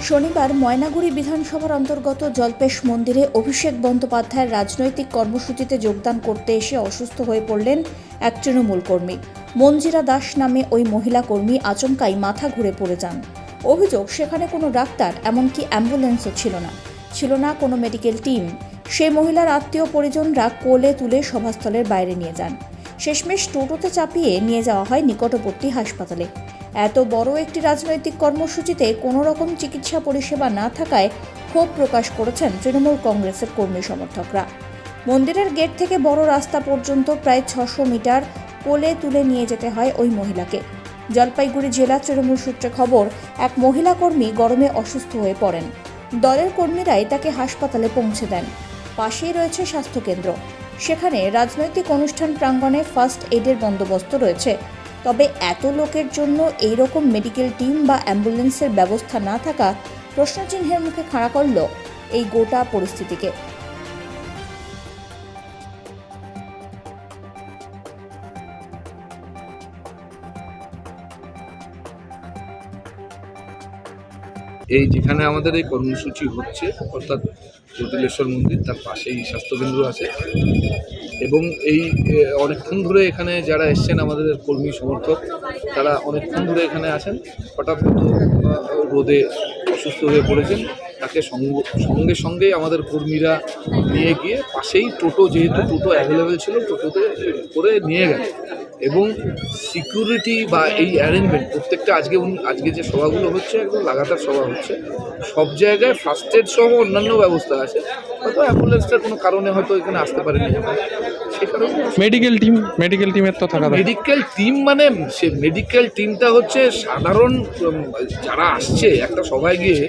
শনিবার ময়নাগুড়ি বিধানসভার অন্তর্গত জলপেশ মন্দিরে অভিষেক বন্দ্যোপাধ্যায়ের রাজনৈতিক কর্মসূচিতে যোগদান করতে এসে অসুস্থ হয়ে পড়লেন এক তৃণমূল কর্মী। মঞ্জিরা দাস নামে ওই মহিলা কর্মী আচমকাই মাথা ঘুরে পড়ে যান। অভিযোগ, সেখানে কোনো ডাক্তার, এমনকি অ্যাম্বুলেন্সও ছিল না কোনো মেডিকেল টিম। সেই মহিলার আত্মীয় পরিজনরা কোলে তুলে সভাস্থলের বাইরে নিয়ে যান। শেষমেশ টোটোতে চাপিয়ে নিয়ে যাওয়া হয় নিকটবর্তী হাসপাতালে। এত বড় একটি রাজনৈতিক কর্মসূচিতে কোনো রকম চিকিৎসা পরিষেবা না থাকায় ক্ষোভ প্রকাশ করেছেন তৃণমূল কংগ্রেসের কর্মী সমর্থকরা। মন্দিরের গেট থেকে বড় রাস্তা পর্যন্ত প্রায় 600 মিটার কোলে তুলে নিয়ে যেতে হয় ওই মহিলাকে। জলপাইগুড়ি জেলা তৃণমূল সূত্রে খবর, এক মহিলা কর্মী গরমে অসুস্থ হয়ে পড়েন। দলের কর্মীরাই তাকে হাসপাতালে পৌঁছে দেন। পাশেই রয়েছে স্বাস্থ্যকেন্দ্র। সেখানে রাজনৈতিক অনুষ্ঠান প্রাঙ্গণে ফার্স্ট এডের বন্দোবস্ত রয়েছে। তবে এত লোকের জন্য এই রকম মেডিকেল টিম বা অ্যাম্বুলেন্সের ব্যবস্থা না থাকা প্রশ্নচিহ্নের মুখে খাড়া করল এই গোটা পরিস্থিতিকে। এই যেখানে আমাদের এই কর্মসূচি হচ্ছে, অর্থাৎ জটিলেশ্বর মন্দির, তার পাশেই স্বাস্থ্যকেন্দ্র আছে এবং এই অনেকক্ষণ ধরে এখানে যারা এসছেন আমাদের কর্মী সমর্থক, তারা অনেকক্ষণ ধরে এখানে আছেন। হঠাৎ রোদে অসুস্থ হয়ে পড়েছেন, তাকে সঙ্গে সঙ্গেই আমাদের কর্মীরা নিয়ে গিয়ে পাশেই টোটো, যেহেতু টোটো অ্যাভেলেবেল ছিল, টোটোতে করে নিয়ে গেছে এবং সিকিউরিটি বা এই অ্যারেঞ্জমেন্ট প্রত্যেকটা আজকে যে সভাগুলো হচ্ছে, একদম লাগাতার সভা হচ্ছে, সব জায়গায় ফার্স্ট এড সহ অন্যান্য ব্যবস্থা আছে। হয়তো অ্যাম্বুলেন্সটার কোনো কারণে হয়তো এখানে আসতে পারেনি, সেই কারণে মেডিকেল টিমের তো থাকা মেডিকেল টিম মানে সে মেডিকেল টিমটা হচ্ছে সাধারণ যারা আসছে একটা সভায় গিয়ে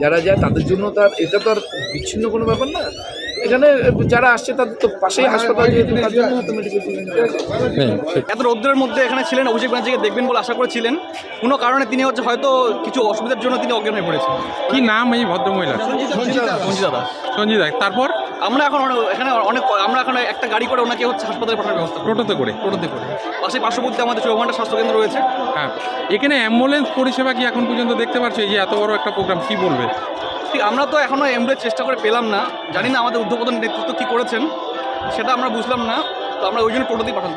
যারা যায় তাদের জন্য, তার এটা তো আর বিচ্ছিন্ন কোনো ব্যাপার না। এখানে যারা আসছে তাদের তো পাশেই হাসপাতাল, যেহেতু তার জন্য হয়তো মেডিকেল টিম। এত রৌদ্রের মধ্যে এখানে ছিলেন, অভিষেক ব্যানার্জিকে দেখবেন বলে আশা করেছিলেন, কোনো কারণে তিনি হয়তো কিছু অসুবিধার জন্য তিনি অজ্ঞান হয়ে পড়েছেন। কি নাম এই ভদ্রমহিলা? সঞ্জিতা। তারপর আমরা এখন একটা গাড়ি করে ওনাকে হাসপাতালে পাঠানোর ব্যবস্থা করব। টোটোতে করে পার্শ্ববর্তী আমাদের 24 ঘন্টা স্বাস্থ্যকেন্দ্র রয়েছে। হ্যাঁ, এখানে অ্যাম্বুলেন্স পরিষেবা কি এখন পর্যন্ত দেখতে পাচ্ছি? এই যে এত বড় একটা প্রোগ্রাম, কি বলবে? ঠিক, আমরা তো এখনও অ্যাম্বুলেন্স চেষ্টা করে পেলাম না, জানি না আমাদের ঊর্ধ্বতন নেতৃত্ব কী করেছেন সেটা আমরা বুঝলাম না, তো আমরা ওই জন্য টোটোতেই পাঠাতে